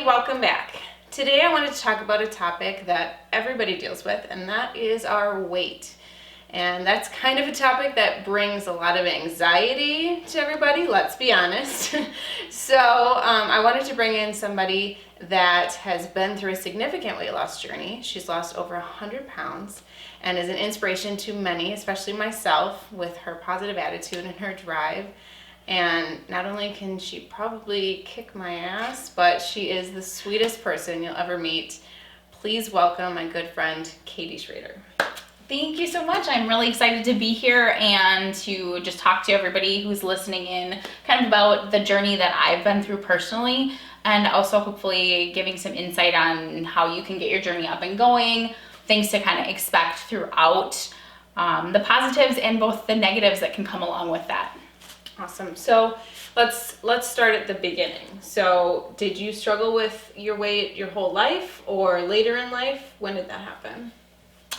welcome back. Today I wanted to talk about a topic that everybody deals with, and that is our weight. And that's kind of a topic that brings a lot of anxiety to everybody, let's be honest. So I wanted to bring in somebody that has been through a significant weight loss journey. She's lost over 100 pounds and is an inspiration to many, especially myself, with her positive attitude and her drive. And not only can she probably kick my ass, but she is the sweetest person you'll ever meet. Please welcome my good friend, Katie Schrader. Thank you so much. I'm really excited to be here and to just talk to everybody who's listening in kind of about the journey that I've been through personally, and also hopefully giving some insight on how you can get your journey up and going, things to kind of expect throughout, the positives and both the negatives that can come along with that. Awesome. So let's start at the beginning. So did you struggle with your weight your whole life or later in life? When did that happen?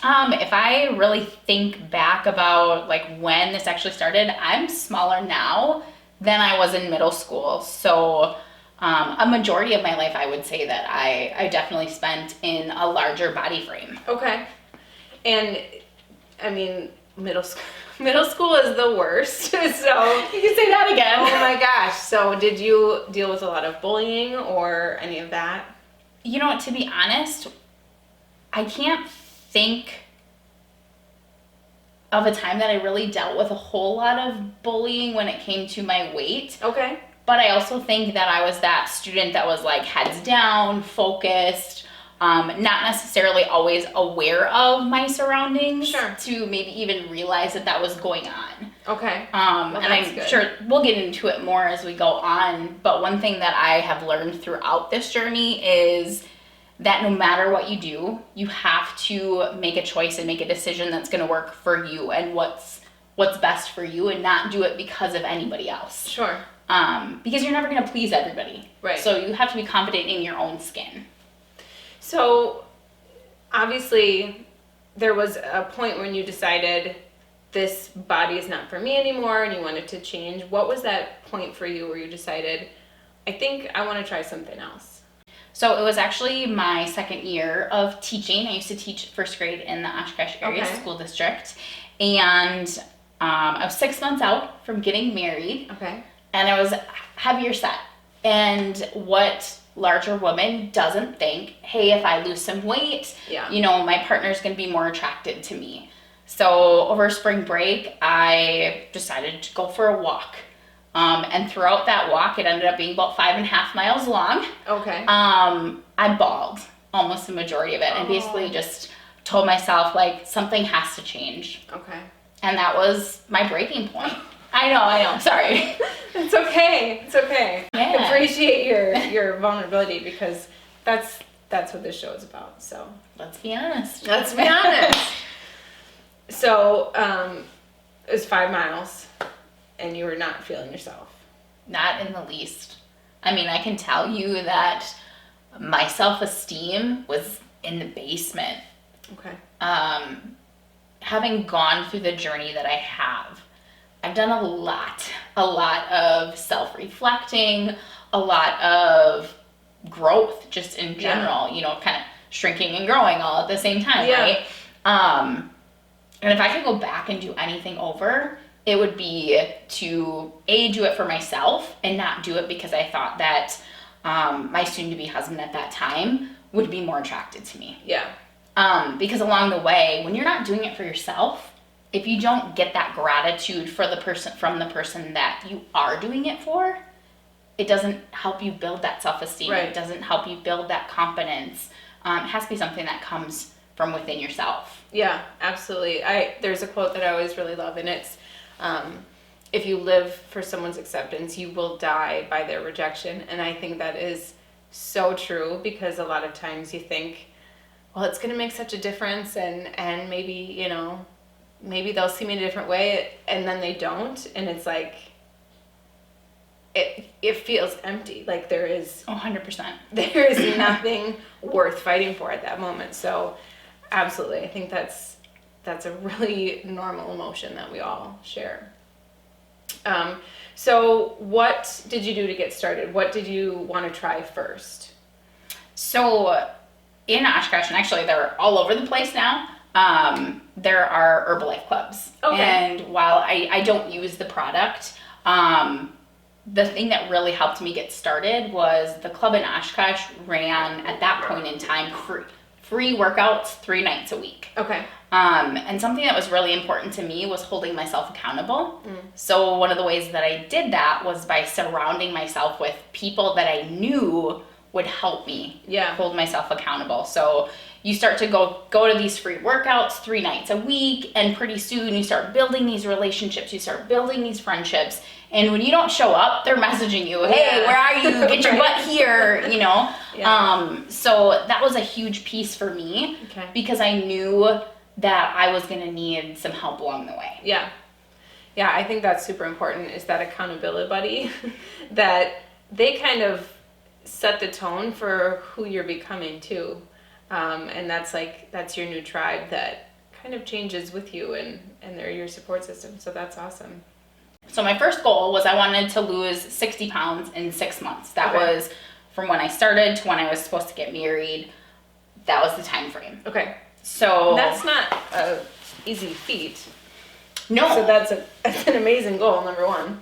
If I really think back about like when this actually started, I'm smaller now than I was in middle school. So a majority of my life, I would say that I definitely spent in a larger body frame. Okay. And I mean, middle school is the worst. So you can say that again. Oh my gosh. So did you deal with a lot of bullying or any of that? You know, to be honest, I can't think of a time that I really dealt with a whole lot of bullying when it came to my weight. Okay. But I also think that I was that student that was like heads down, focused, not necessarily always aware of my surroundings. Sure. To maybe even realize that that was going on. Okay. And I'm good. Sure we'll get into it more as we go on. But one thing that I have learned throughout this journey is that no matter what you do, you have to make a choice and make a decision that's going to work for you and what's best for you, and not do it because of anybody else. Sure. Because you're never going to please everybody. Right. So you have to be confident in your own skin. So obviously there was a point when you decided this body is not for me anymore and you wanted to change. What was that point for you where you decided, I think I want to try something else? So it was actually my second year of teaching. I used to teach first grade in the Oshkosh area school district. And I was 6 months out from getting married. Okay. And I was heavier set. And what larger woman doesn't think, hey, if I lose some weight, you know, my partner's going to be more attracted to me. So over spring break, I decided to go for a walk. And throughout that walk, it ended up being about 5.5 miles long. Okay. I bawled almost the majority of it, and basically just told myself, like, something has to change. Okay. And that was my breaking point. I know, sorry. It's okay. It's okay. Yeah. I appreciate your vulnerability, because that's what this show is about. So Let's be honest. let's be honest. So it was 5 miles. And you were not feeling yourself? Not in the least. I mean, I can tell you that my self-esteem was in the basement. Okay. Having gone through the journey that I have, I've done a lot of self-reflecting, a lot of growth just in general, you know, kind of shrinking and growing all at the same time, right? And if I could go back and do anything over, it would be to do it for myself and not do it because I thought that my soon-to-be husband at that time would be more attracted to me. Yeah. Because along the way, when you're not doing it for yourself, if you don't get that gratitude from the person that you are doing it for, it doesn't help you build that self-esteem. Right. It doesn't help you build that confidence. It has to be something that comes from within yourself. Yeah, absolutely. There's a quote that I always really love, and it's, if you live for someone's acceptance, you will die by their rejection. And I think that is so true, because a lot of times you think, well, it's going to make such a difference, and maybe, you know, maybe they'll see me in a different way, and then they don't. And it's like, it feels empty. Like there is 100%. There is nothing worth fighting for at that moment. So absolutely. I think that's a really normal emotion that we all share. So what did you do to get started? What did you want to try first? So in Oshkosh, and actually they're all over the place now, there are Herbalife clubs. Okay. And while I don't use the product, the thing that really helped me get started was the club in Oshkosh ran, at that point in time, free workouts 3 nights a week. Okay. And something that was really important to me was holding myself accountable. So one of the ways that I did that was by surrounding myself with people that I knew would help me hold myself accountable. So you start to go to these free workouts 3 nights a week, and pretty soon you start building these relationships, you start building these friendships. And when you don't show up, they're messaging you, hey, where are you? Get your butt here, you know? So that was a huge piece for me because I knew that I was going to need some help along the way. Yeah, I think that's super important, is that accountability buddy that they kind of set the tone for who you're becoming too. And that's your new tribe that kind of changes with you, and they're your support system. So that's awesome. So my first goal was I wanted to lose 60 pounds in 6 months. That was from when I started to when I was supposed to get married. That was the time frame. Okay. So that's not a easy feat. No. So that's an amazing goal, number one.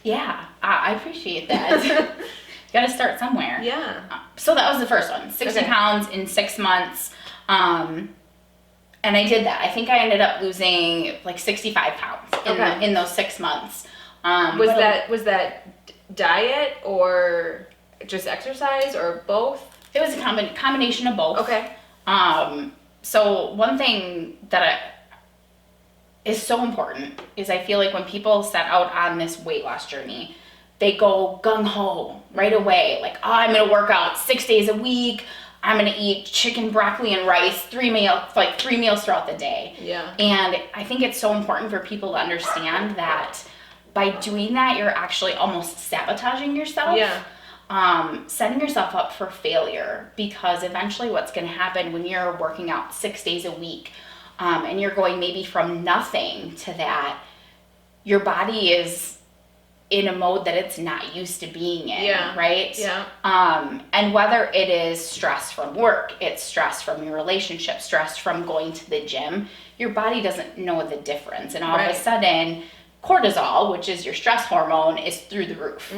Yeah, I appreciate that. You got to start somewhere. Yeah. So that was the first one, 60 pounds in 6 months. And I did that. I think I ended up losing like 65 pounds in those 6 months. Was that diet or just exercise or both? It was a combination of both. Okay. So one thing that is so important is I feel like when people set out on this weight loss journey, they go gung-ho right away. Like, oh, I'm going to work out 6 days a week. I'm going to eat chicken, broccoli, and rice, 3 meals throughout the day. Yeah. And I think it's so important for people to understand that by doing that, you're actually almost sabotaging yourself. Yeah. Setting yourself up for failure, because eventually what's going to happen when you're working out 6 days a week, and you're going maybe from nothing to that, your body is in a mode that it's not used to being in, right? Yeah. And whether it is stress from work, it's stress from your relationship, stress from going to the gym, your body doesn't know the difference. And all of a sudden, cortisol, which is your stress hormone, is through the roof,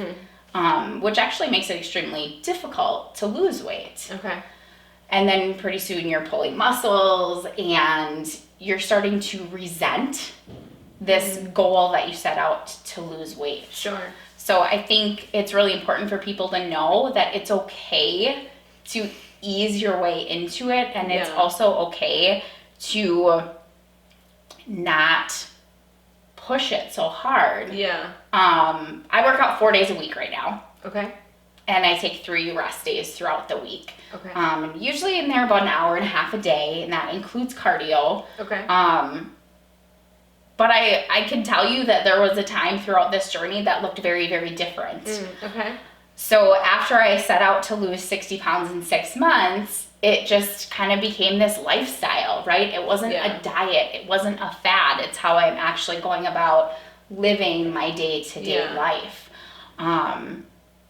which actually makes it extremely difficult to lose weight. Okay. And then pretty soon you're pulling muscles and you're starting to resent this goal that you set out to lose weight. Sure. So I think it's really important for people to know that it's okay to ease your way into it, and it's also okay to not push it so hard. Yeah. I work out 4 days a week right now. Okay. And I take 3 rest days throughout the week. Okay. Usually in there about an hour and a half a day, and that includes cardio. Okay. But I can tell you that there was a time throughout this journey that looked very, very different. Okay. So after I set out to lose 60 pounds in 6 months, it just kind of became this lifestyle, right? It wasn't a diet. It wasn't a fad. It's how I'm actually going about living my day-to-day life.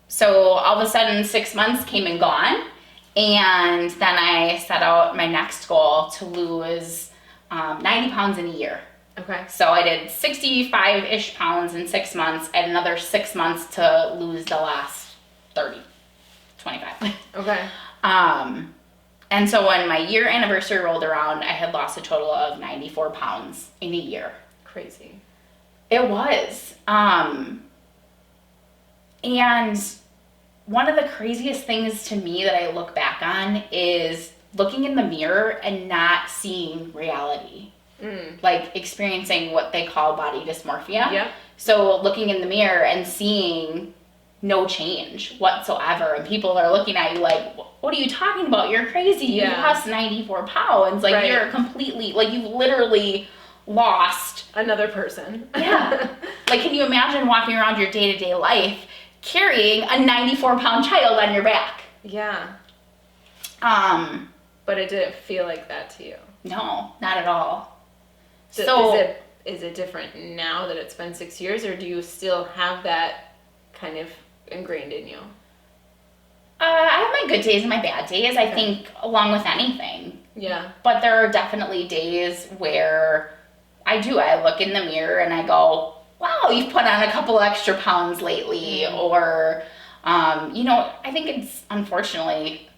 So all of a sudden 6 months came and gone. And then I set out my next goal to lose 90 pounds in a year. Okay. So I did 65-ish pounds in 6 months, and another 6 months to lose the last 25. Okay. And so when my year anniversary rolled around, I had lost a total of 94 pounds in a year. Crazy. It was. And one of the craziest things to me that I look back on is looking in the mirror and not seeing reality. Like experiencing what they call body dysmorphia. Yeah. So looking in the mirror and seeing no change whatsoever, and people are looking at you like, what are you talking about? You're crazy. You lost 94 pounds. Like you're completely, like you've literally lost another person. Yeah. Like, can you imagine walking around your day-to-day life carrying a 94-pound child on your back? Yeah. But it didn't feel like that to you. No, not at all. So is it different now that it's been 6 years, or do you still have that kind of ingrained in you? I have my good days and my bad days, I think, along with anything. Yeah. But there are definitely days where I look in the mirror and I go, wow, you've put on a couple extra pounds lately. Or, I think it's, unfortunately,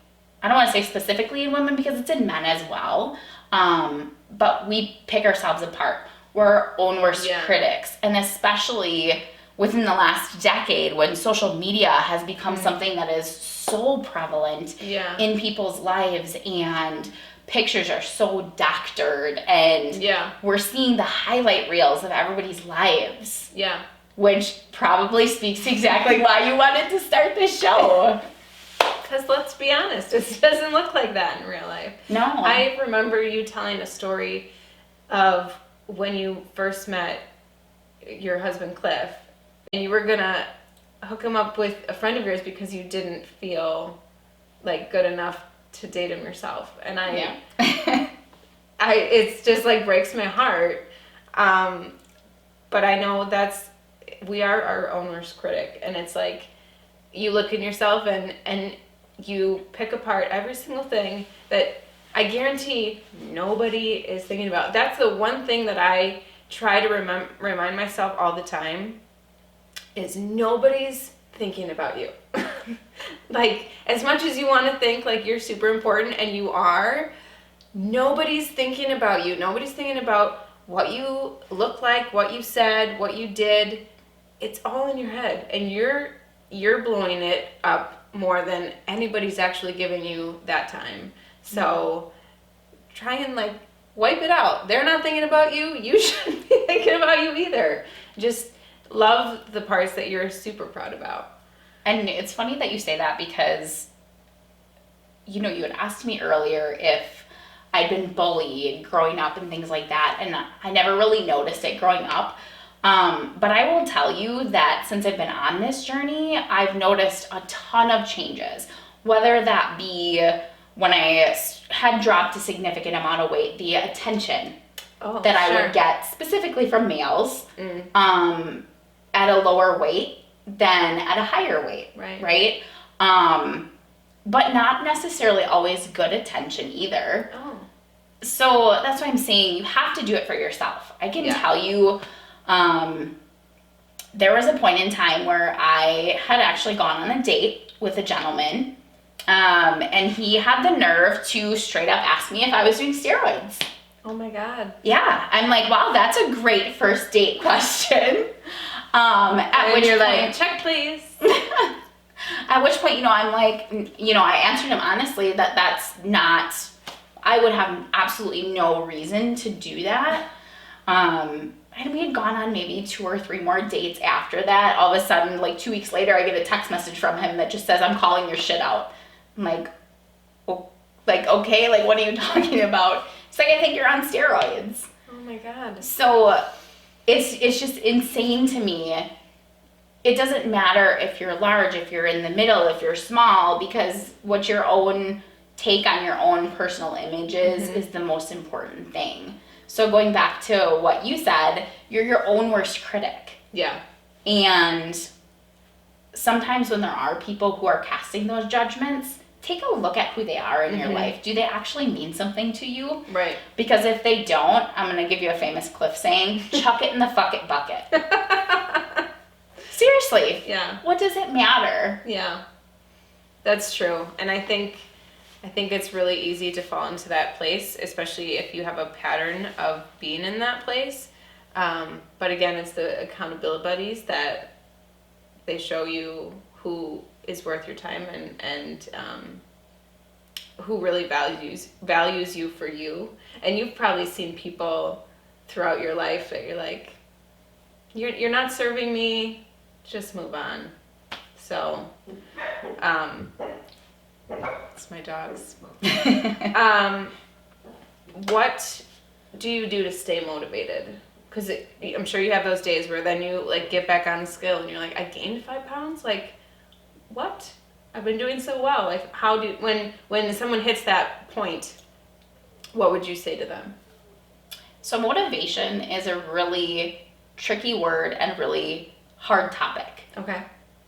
I don't want to say specifically in women because it's in men as well. But we pick ourselves apart. We're our own worst critics. And especially within the last decade when social media has become something that is so prevalent in people's lives, and pictures are so doctored, and we're seeing the highlight reels of everybody's lives. Yeah. Which probably speaks exactly why you wanted to start this show. Because let's be honest, it doesn't look like that in real life. No. I remember you telling a story of when you first met your husband Cliff, and you were gonna hook him up with a friend of yours because you didn't feel like good enough to date him yourself. And it's just like breaks my heart. But I know we are our own worst critic, and it's like you look in yourself and you pick apart every single thing that I guarantee nobody is thinking about. That's the one thing that I try to remind myself all the time, is nobody's thinking about you. Like, as much as you want to think like you're super important, and you are, nobody's thinking about you. Nobody's thinking about what you look like, what you said, what you did. It's all in your head, and you're blowing it up more than anybody's actually giving you that time. So try and like wipe it out. They're not thinking about you. You shouldn't be thinking about you either. Just love the parts that you're super proud about. And it's funny that you say that because, you had asked me earlier if I'd been bullied growing up and things like that. And I never really noticed it growing up. But I will tell you that since I've been on this journey, I've noticed a ton of changes, whether that be when I had dropped a significant amount of weight, the attention that I would get specifically from males at a lower weight than at a higher weight, right? But not necessarily always good attention either. So that's why I'm saying you have to do it for yourself. I can tell you, there was a point in time where I had actually gone on a date with a gentleman, and he had the nerve to straight up ask me if I was doing steroids. Oh my God. Yeah. I'm like, wow, that's a great first date question. At which you're point, like, check please. At which point, I'm like, I answered him honestly that that's not, I would have absolutely no reason to do that. And we had gone on maybe 2 or 3 more dates after that. All of a sudden, like 2 weeks later, I get a text message from him that just says, I'm calling your shit out. I'm like, okay, like, what are you talking about? It's like, I think you're on steroids. Oh my God. So it's just insane to me. It doesn't matter if you're large, if you're in the middle, if you're small, because what your own take on your own personal image is the most important thing. So going back to what you said, you're your own worst critic. Yeah. And sometimes when there are people who are casting those judgments, take a look at who they are in your life. Do they actually mean something to you? Right. Because if they don't, I'm going to give you a famous Cliff saying, chuck it in the fuck it bucket. Seriously. Yeah. What does it matter? Yeah. That's true. And I think it's really easy to fall into that place, especially if you have a pattern of being in that place. But again, it's the accountability buddies that they show you who is worth your time and who really values you for you. And you've probably seen people throughout your life that you're like, you're not serving me, just move on. So, it's my dogs. What do you do to stay motivated? Because I'm sure you have those days where then you like get back on the scale and you're like, I gained 5 pounds? Like, what? I've been doing so well. Like, when someone hits that point, what would you say to them? So motivation is a really tricky word and really hard topic. Okay.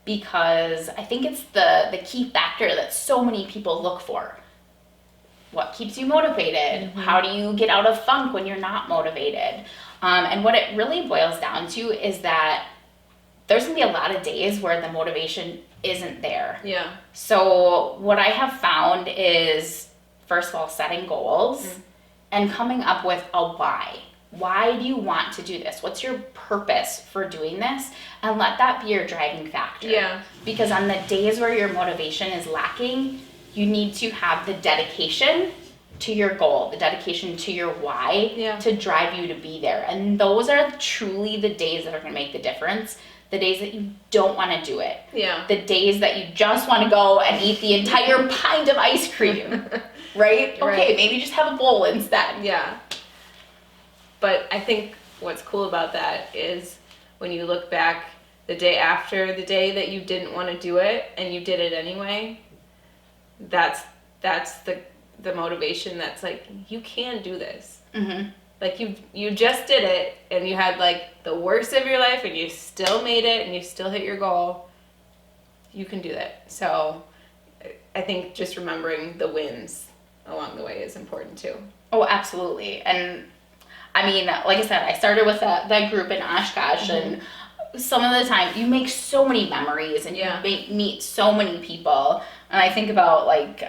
because I think it's the key factor that so many people look for. What keeps you motivated? Mm-hmm. How do you get out of funk when you're not motivated? And what it really boils down to is that there's gonna be a lot of days where the motivation isn't there. Yeah. So what I have found is, first of all, setting goals and coming up with a why. Why do you want to do this? What's your purpose for doing this? And let that be your driving factor. Yeah. Because on the days where your motivation is lacking, you need to have the dedication to your goal, the dedication to your why to drive you to be there. And those are truly the days that are going to make the difference. The days that you don't want to do it. Yeah. The days that you just want to go and eat the entire pint of ice cream. Right? Okay, maybe just have a bowl instead. Yeah. But I think what's cool about that is when you look back the day after the day that you didn't want to do it and you did it anyway, that's the motivation that's like, you can do this. Mm-hmm. Like you just did it and you had like the worst of your life and you still made it and you still hit your goal. You can do that. So I think just remembering the wins along the way is important too. Oh, absolutely. And I mean, like I said, I started with that group in Oshkosh, and some of the time you make so many memories and you meet so many people. And I think about like,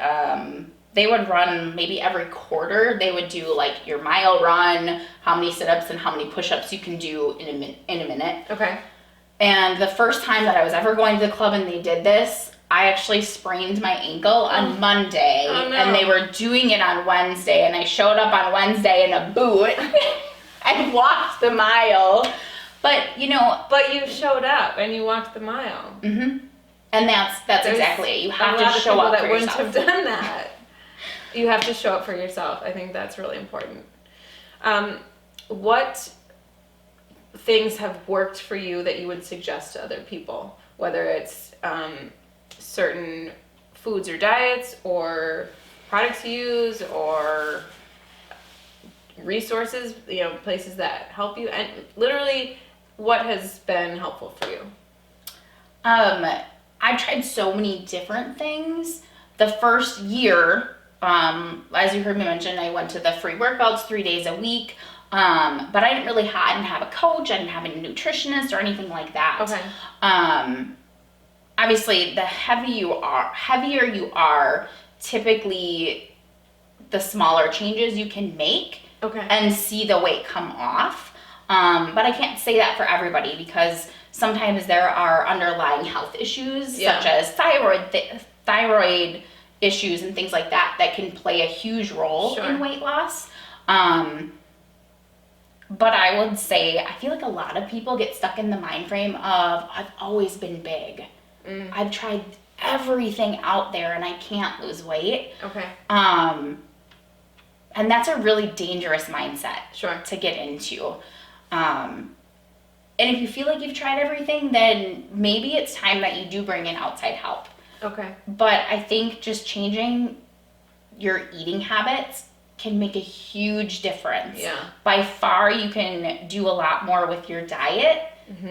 they would run maybe every quarter. They would do like your mile run, how many sit-ups and how many push-ups you can do in a minute. Okay. And the first time that I was ever going to the club and they did this, I actually sprained my ankle on Monday, and they were doing it on Wednesday, and I showed up on Wednesday in a boot and walked the mile. But you showed up and you walked the mile. Mm-hmm. And that's exactly it. You have to show up for yourself. Wouldn't have done that. You have to show up for yourself. I think that's really important. What things have worked for you that you would suggest to other people, whether it's certain foods or diets or products you use or resources, places that help you, and literally what has been helpful for you? I've tried so many different things. The first year, as you heard me mention, I went to the free workouts 3 days a week. But I didn't have a coach. I didn't have a nutritionist or anything like that. Okay. Obviously, the heavier you are, typically the smaller changes you can make and see the weight come off. But I can't say that for everybody because sometimes there are underlying health issues such as thyroid issues and things like that can play a huge role in weight loss. But I would say, I feel like a lot of people get stuck in the mind frame of, I've always been big. I've tried everything out there and I can't lose weight. Okay. And that's a really dangerous mindset to get into. And if you feel like you've tried everything, then maybe it's time that you do bring in outside help. Okay. But I think just changing your eating habits can make a huge difference. Yeah. By far, you can do a lot more with your diet,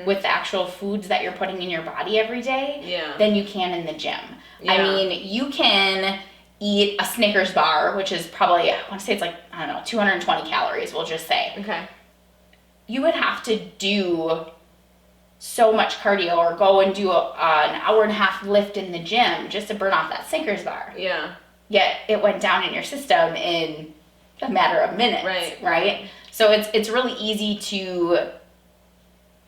with the actual foods that you're putting in your body every day, than you can in the gym. Yeah. I mean, you can eat a Snickers bar, which is probably, I want to say it's like, 220 calories, we'll just say. Okay. You would have to do so much cardio or go and do an hour and a half lift in the gym just to burn off that Snickers bar. Yeah. Yet it went down in your system in a matter of minutes, right? So it's really easy to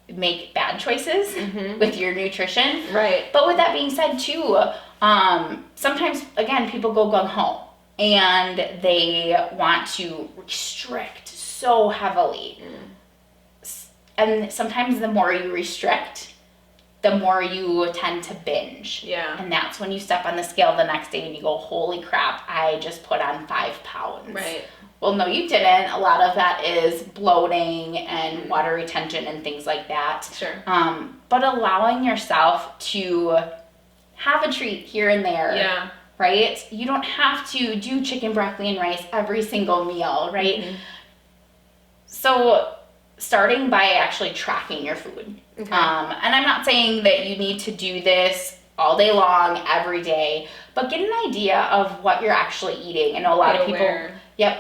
make bad choices with your nutrition. Right. But with that being said too, sometimes, again, people go gung-ho and they want to restrict so heavily. And sometimes the more you restrict, the more you tend to binge. Yeah. And that's when you step on the scale the next day and you go, holy crap, I just put on 5 pounds. Right. Well, no, you didn't. A lot of that is bloating and water retention and things like that. Sure. But allowing yourself to have a treat here and there. Yeah. Right? You don't have to do chicken, broccoli, and rice every single meal, right? So starting by actually tracking your food. Okay. And I'm not saying that you need to do this all day long, every day, but get an idea of what you're actually eating. I know a lot of people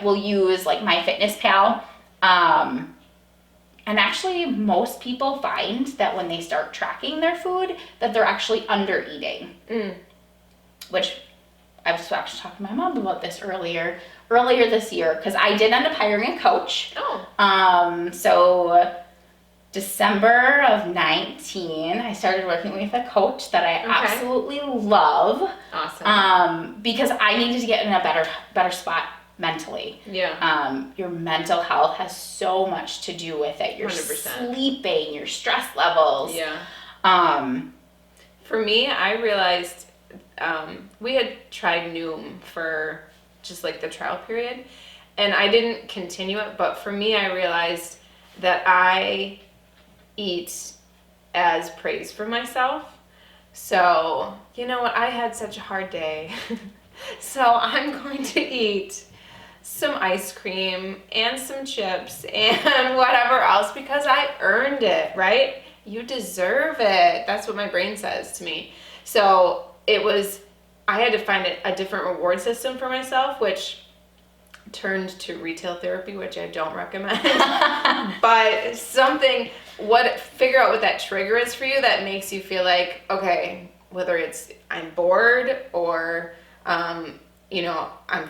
will use like MyFitnessPal. And actually most people find that when they start tracking their food, that they're actually under eating. Which I was actually talking to my mom about this earlier this year, because I did end up hiring a coach. So December of 19, I started working with a coach that I absolutely love. Awesome. Because I needed to get in a better spot mentally. Yeah. Your mental health has so much to do with it. Your 100%. sleeping, your stress levels. Yeah. For me, I realized we had tried Noom for just like the trial period, and I didn't continue it, but for me, I realized that I eat as praise for myself. So, you know what, I had such a hard day. So I'm going to eat some ice cream and some chips and whatever else because I earned it, right? You deserve it. That's what my brain says to me. So I had to find a different reward system for myself, which turned to retail therapy, which I don't recommend. But figure out what that trigger is for you that makes you feel like, okay, whether it's I'm bored or, I'm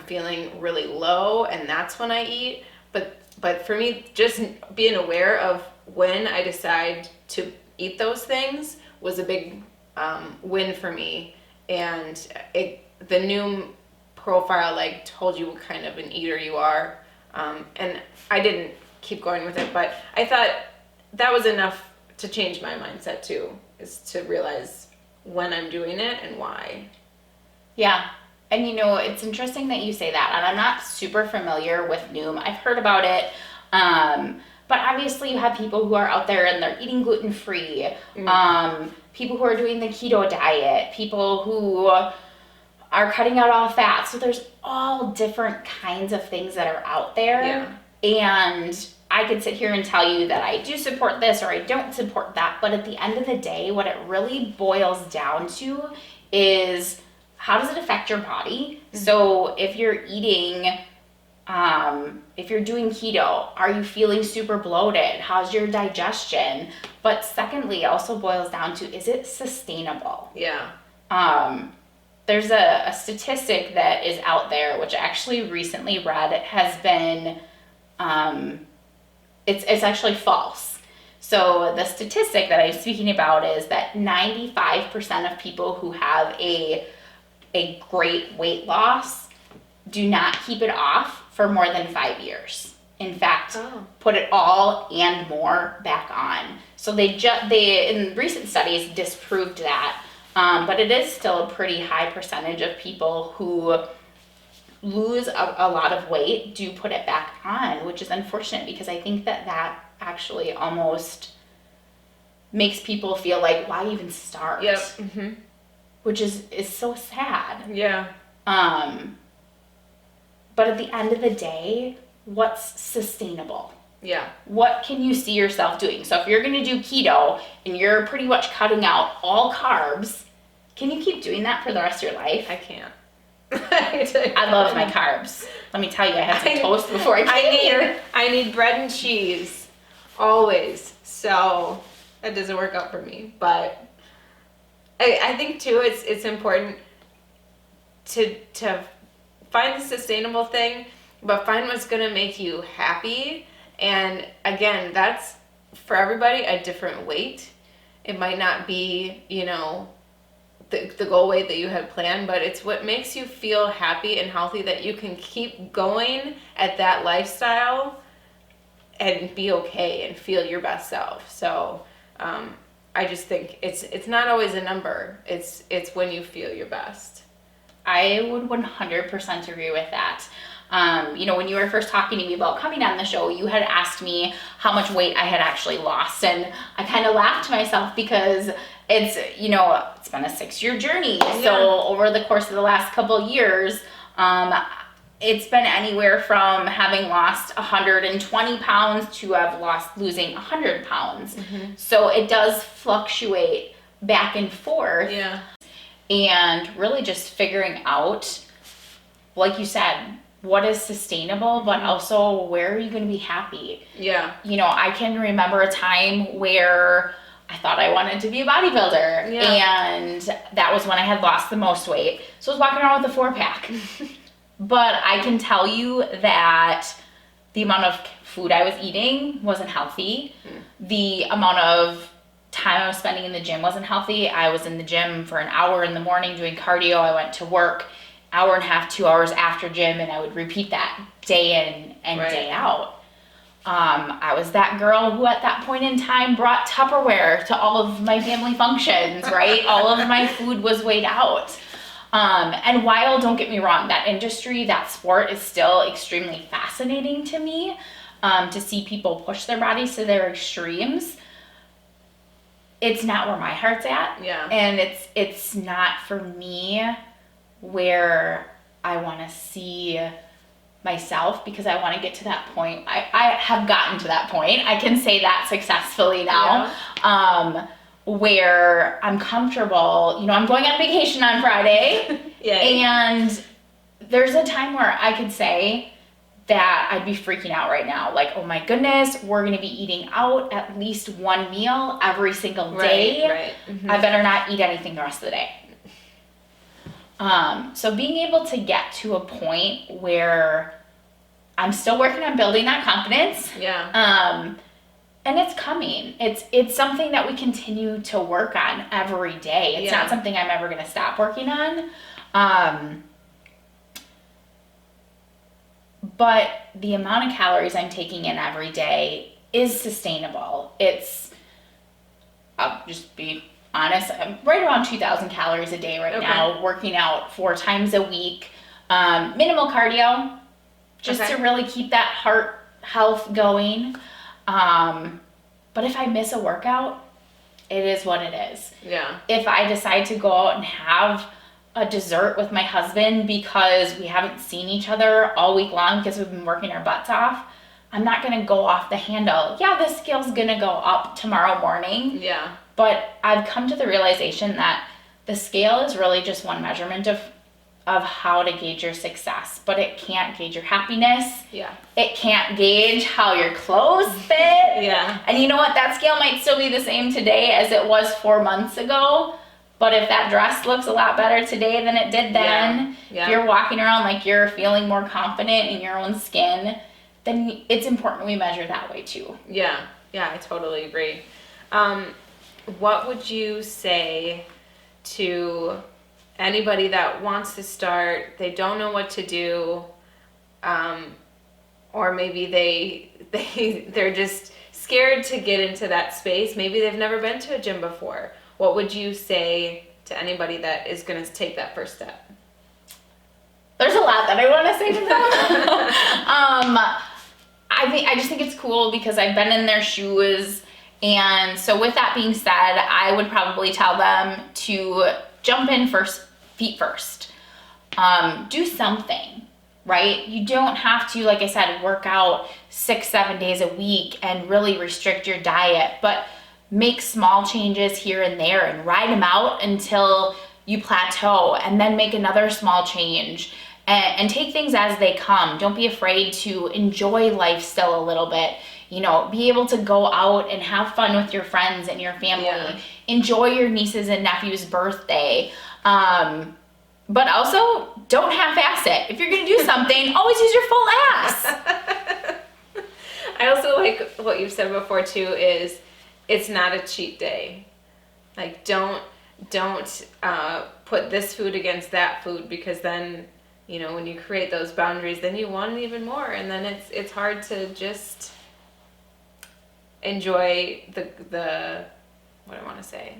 feeling really low and that's when I eat. But for me, just being aware of when I decide to eat those things was a big win for me. And the new profile told you what kind of an eater you are. And I didn't keep going with it, but I thought that was enough to change my mindset too, is to realize when I'm doing it and why. Yeah. And it's interesting that you say that. And I'm not super familiar with Noom. I've heard about it. But obviously you have people who are out there and they're eating gluten-free. People who are doing the keto diet, people who are cutting out all fat. So there's all different kinds of things that are out there. Yeah. And I could sit here and tell you that I do support this or I don't support that. But at the end of the day, what it really boils down to is, how does it affect your body? So if you're eating, if you're doing keto, are you feeling super bloated? How's your digestion? But secondly, also boils down to, is it sustainable? Yeah. There's a statistic that is out there, which I actually recently read. It has been, it's actually false. So the statistic that I'm speaking about is that 95% of people who have a great weight loss do not keep it off for more than 5 years. In fact, put it all and more back on. So they in recent studies disproved that, but it is still a pretty high percentage of people who lose a lot of weight do put it back on, which is unfortunate because I think that actually almost makes people feel like, why even start? Yep. Mm-hmm. Which is so sad. Yeah. But at the end of the day, what's sustainable? Yeah. What can you see yourself doing? So if you're going to do keto and you're pretty much cutting out all carbs, can you keep doing that for the rest of your life? I can't. I love my carbs. Let me tell you, I had some toast before I came here. I need bread and cheese always. So that doesn't work out for me. But I think too, it's important to find the sustainable thing, but find what's going to make you happy. And again, that's for everybody a different weight. It might not be, the goal weight that you had planned, but it's what makes you feel happy and healthy that you can keep going at that lifestyle and be okay and feel your best self. So I just think it's not always a number. It's when you feel your best. I would 100% agree with that. When you were first talking to me about coming on the show, you had asked me how much weight I had actually lost. And I kind of laughed to myself because it's been a 6-year journey. Yeah. So over the course of the last couple of years, it's been anywhere from having lost 120 pounds to losing 100 pounds. So it does fluctuate back and forth. Yeah. And really just figuring out, like you said, what is sustainable, but also where are you going to be happy? Yeah. You know, I can remember a time where I thought I wanted to be a bodybuilder. Yeah. And that was when I had lost the most weight. So I was walking around with a 4-pack. But I can tell you that the amount of food I was eating wasn't healthy. The amount of time I was spending in the gym wasn't healthy. I was in the gym for an hour in the morning doing cardio. I went to work hour and a half, 2 hours after gym, and I would repeat that day in and day out. I was that girl who at that point in time brought Tupperware to all of my family functions, right? All of my food was weighed out. And while, don't get me wrong, that industry, that sport is still extremely fascinating to me, to see people push their bodies to their extremes. It's not where my heart's at. Yeah. And it's not for me where I want to see myself, because I want to get to that point. I have gotten to that point. I can say that successfully now. Yeah. Where I'm comfortable, you know, I'm going on vacation on Friday. And there's a time where I could say that I'd be freaking out right now. Like, oh my goodness, we're going to be eating out at least one meal every single day. I better not eat anything the rest of the day. So being able to get to a point where I'm still working on building that confidence. Yeah. And it's coming. It's something that we continue to work on every day. It's not something I'm ever going to stop working on. But the amount of calories I'm taking in every day is sustainable. I'll just be honest, I'm right around 2,000 calories a day right now, working out 4 times a week. Minimal cardio, just to really keep that heart health going. But if I miss a workout, it is what it is. Yeah. If I decide to go out and have a dessert with my husband because we haven't seen each other all week long because we've been working our butts off, I'm not going to go off the handle. Yeah, the scale's going to go up tomorrow morning. Yeah. But I've come to the realization that the scale is really just one measurement of how to gauge your success, but it can't gauge your happiness. Yeah. It can't gauge how your clothes fit. Yeah. And you know what? That scale might still be the same today as it was 4 months ago. But if that dress looks a lot better today than it did then, if you're walking around like you're feeling more confident in your own skin, then it's important we measure that way too. Yeah. Yeah, I totally agree. What would you say to anybody that wants to start, they don't know what to do, or maybe they're just scared to get into that space. Maybe they've never been to a gym before. What would you say to anybody that is going to take that first step? There's a lot that I want to say to them. I just think it's cool because I've been in their shoes. And so with that being said, I would probably tell them to jump in first, feet first. Do something, right? You don't have to, like I said, work out 6-7 days a week and really restrict your diet, but make small changes here and there and ride them out until you plateau, and then make another small change, and take things as they come. Don't be afraid to enjoy life still a little bit. You know, be able to go out and have fun with your friends and your family. Yeah. Enjoy your nieces and nephew's birthday. But also, don't half-ass it. If you're going to do something, always use your full ass. I also like what you've said before, too, is it's not a cheat day. Like, don't put this food against that food, because then, you know, when you create those boundaries, then you want it even more. And then it's hard to just enjoy the what I want to say.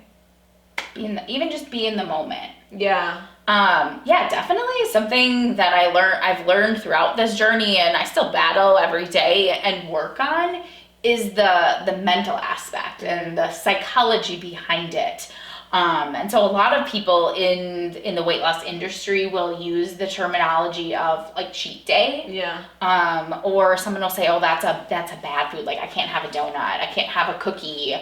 Even just be in the moment. Yeah. Yeah, definitely something that I've learned throughout this journey, and I still battle every day and work on, is the mental aspect and the psychology behind it. And so a lot of people in the weight loss industry will use the terminology of like cheat day. Yeah. Or someone will say, oh, that's a bad food. Like I can't have a donut, I can't have a cookie.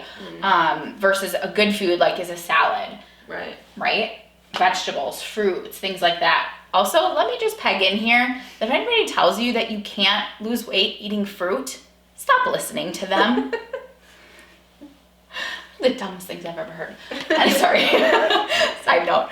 Versus a good food like is a salad. Right. Right? Vegetables, fruits, things like that. Also, let me just peg in here that if anybody tells you that you can't lose weight eating fruit, stop listening to them. The dumbest things I've ever heard. Sorry. Side note.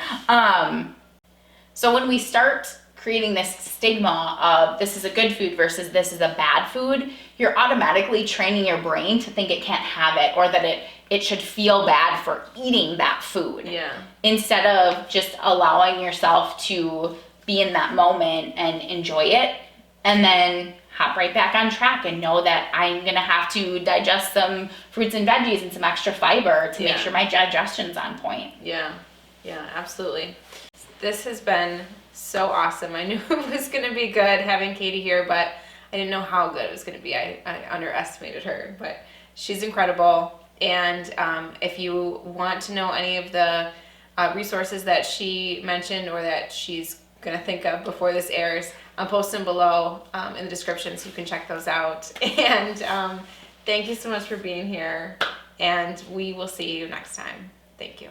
So when we start creating this stigma of this is a good food versus this is a bad food, you're automatically training your brain to think it can't have it, or that it should feel bad for eating that food. Yeah. Instead of just allowing yourself to be in that moment and enjoy it, and then hop right back on track and know that I'm gonna have to digest some fruits and veggies and some extra fiber to make sure my digestion's on point. Yeah, absolutely. This has been so awesome. I knew it was gonna be good having Katie here, but I didn't know how good it was gonna be. I underestimated her, but she's incredible. And if you want to know any of the resources that she mentioned or that she's gonna think of before this airs, I'll post them below in the description so you can check those out. And thank you so much for being here, and we will see you next time. Thank you.